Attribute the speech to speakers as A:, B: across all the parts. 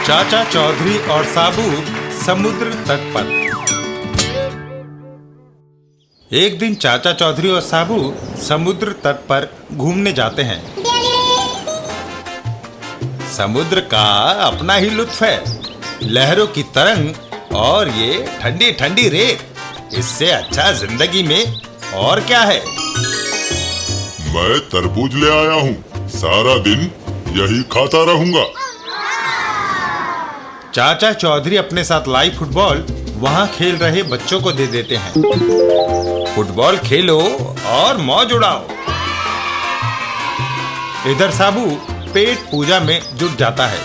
A: चाचा चौधरी और साबू समुद्र तट पर। एक दिन चाचा चौधरी और साबू समुद्र तट पर घूमने जाते हैं। समुद्र का अपना ही लुत्फ है, लहरों की तरंग और ये ठंडी ठंडी रेत, इससे अच्छा जिंदगी में और क्या है।
B: मैं तरबूज ले आया हूँ, सारा दिन यही खाता रहूंगा।
A: चाचा चौधरी अपने साथ लाई फुटबॉल वहाँ खेल रहे बच्चों को दे देते हैं। फुटबॉल खेलो और मौज उड़ाओ। इधर साबू पेट पूजा में जुट जाता है।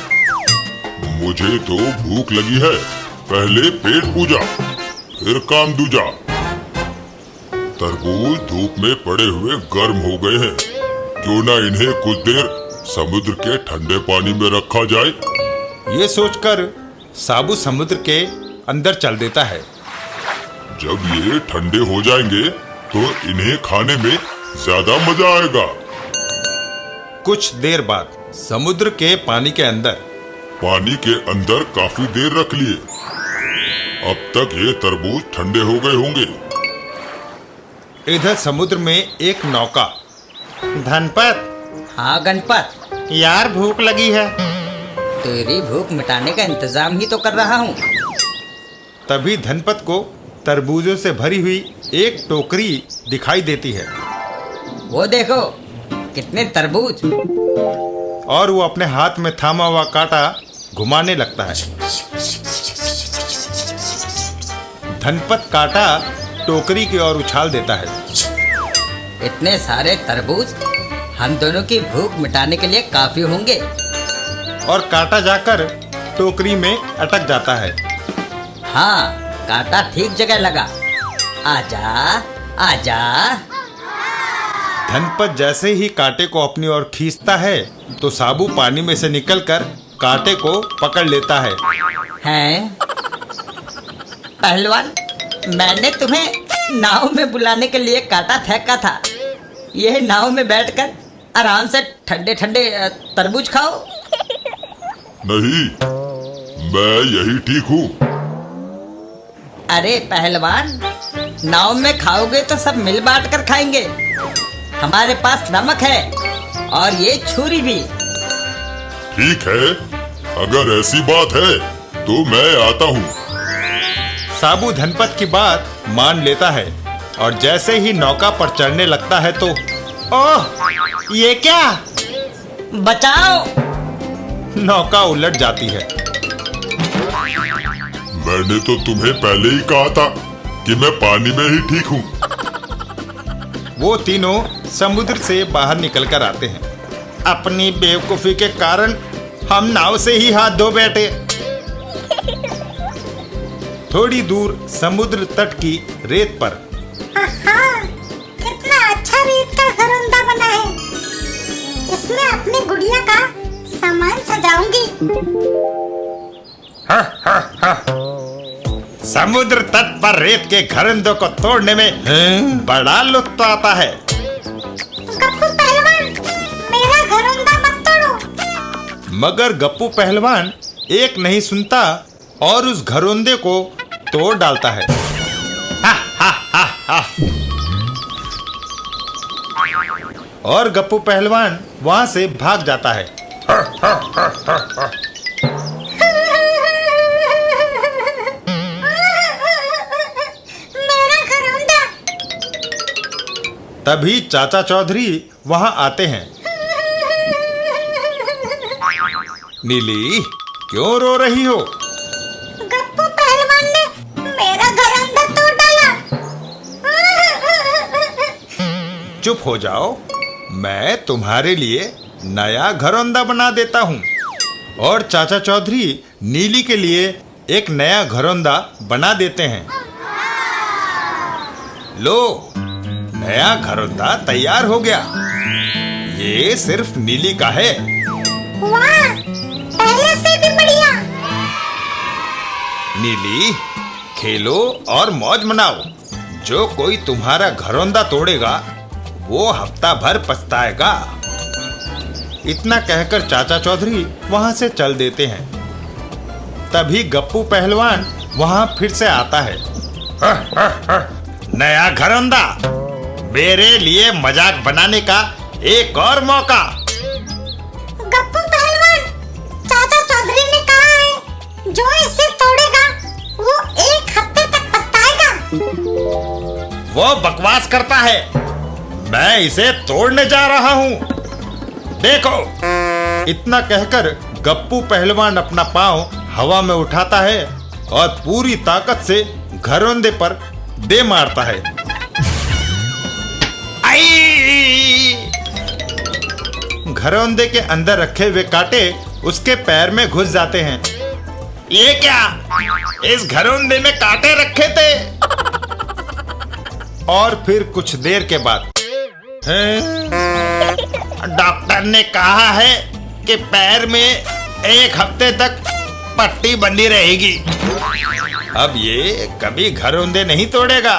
B: मुझे तो भूख लगी है, पहले पेट पूजा फिर काम दूजा। तरबूज धूप में पड़े हुए गर्म हो गए हैं, क्यों ना इन्हें कुछ देर समुद्र के ठंडे पानी में रखा जाए।
A: ये सोचकर साबू समुद्र के अंदर चल देता है।
B: जब ये ठंडे हो जाएंगे तो इन्हें खाने में ज्यादा मजा आएगा।
A: कुछ देर बाद समुद्र के पानी के अंदर
B: काफी देर रख लिए। अब तक ये तरबूज ठंडे हो गए होंगे।
A: इधर समुद्र में एक नौका। धनपत।
C: हाँ गणपत,
A: यार भूख लगी है।
C: तेरी भूख मिटाने का इंतजाम ही तो कर रहा हूँ।
A: तभी धनपत को तरबूजों से भरी हुई एक टोकरी दिखाई देती है।
C: वो देखो कितने तरबूज।
A: और वो अपने हाथ में थामा हुआ कांटा घुमाने लगता है। धनपत कांटा टोकरी की ओर उछाल देता है।
C: इतने सारे तरबूज हम दोनों की भूख मिटाने के लिए काफी होंगे।
A: और कांटा जाकर टोकरी में अटक जाता है।
C: हाँ, कांटा ठीक जगह लगा। आजा आजा।
A: धनपत जैसे ही कांटे को अपनी ओर खींचता है तो साबू पानी में से निकलकर कांटे को पकड़ लेता है।
C: हैं? पहलवान, मैंने तुम्हें नाव में बुलाने के लिए कांटा फेंका था। यह नाव में बैठकर आराम से ठंडे ठंडे तरबूज खाओ।
B: नहीं, मैं यही ठीक हूँ।
C: अरे पहलवान, नाव में खाओगे तो सब मिल बांट कर खाएंगे। हमारे पास नमक है और ये छुरी भी।
B: ठीक है, अगर ऐसी बात है तो मैं आता हूँ।
A: साबू धनपत की बात मान लेता है और जैसे ही नौका पर चढ़ने लगता है तो ओह, ये क्या?
C: बचाओ!
A: नौका उलट जाती है।
B: मैंने तो तुम्हें पहले ही कहा था कि मैं पानी में ही ठीक हूँ।
A: वो तीनों समुद्र से बाहर निकलकर आते हैं। अपनी बेवकूफी के कारण हम नाव से ही हाथ धो बैठे। थोड़ी दूर समुद्र तट की रेत पर
D: कितना अच्छा रेत का घरौंदा बना है। इसमें अपनी गुड़िया का सामान सजाऊंगी।
A: समुद्र तट पर रेत के घरौंदों को तोड़ने में बड़ा लुत्फ आता है।
D: गप्पू पहलवान, मेरा घरौंदा मत तोड़ो।
A: मगर गप्पू पहलवान एक नहीं सुनता और उस घरौंदे को तोड़ डालता है। और गप्पू पहलवान वहां से भाग जाता है।
D: मेरा घरौंदा।
A: तभी चाचा चौधरी वहां आते हैं। नीली, क्यों रो रही हो?
D: गप्पू पहलवान ने मेरा घरौंदा तोड़ डाला।
A: चुप हो जाओ, मैं तुम्हारे लिए नया घरौंदा बना देता हूँ। और चाचा चौधरी नीली के लिए एक नया घरौंदा बना देते हैं। लो, नया घरौंदा तैयार हो गया। ये सिर्फ नीली का है।
D: वाह, पहले से भी बढ़िया।
A: नीली, खेलो और मौज मनाओ। जो कोई तुम्हारा घरौंदा तोड़ेगा वो हफ्ता भर पछताएगा। इतना कहकर चाचा चौधरी वहां से चल देते हैं। तभी गप्पू पहलवान वहां फिर से आता है। नया घरौंदा, मेरे लिए मजाक बनाने का एक और मौका।
D: गप्पू पहलवान, चाचा चौधरी ने कहा है जो इसे तोड़ेगा वो 1 हफ्ते तक पछताएगा।
A: वो बकवास करता है, मैं इसे तोड़ने जा रहा हूँ। देखो। इतना कहकर गप्पू पहलवान अपना पांव हवा में उठाता है और पूरी ताकत से घरौंदे पर दे मारता है। आई! घरौंदे के अंदर रखे हुए कांटे उसके पैर में घुस जाते हैं। ये क्या? इस घरौंदे में कांटे रखे थे? और फिर कुछ देर के बाद डॉक्टर ने कहा है कि पैर में 1 हफ्ते तक पट्टी बंधी रहेगी। अब ये कभी घरौंदे नहीं तोड़ेगा।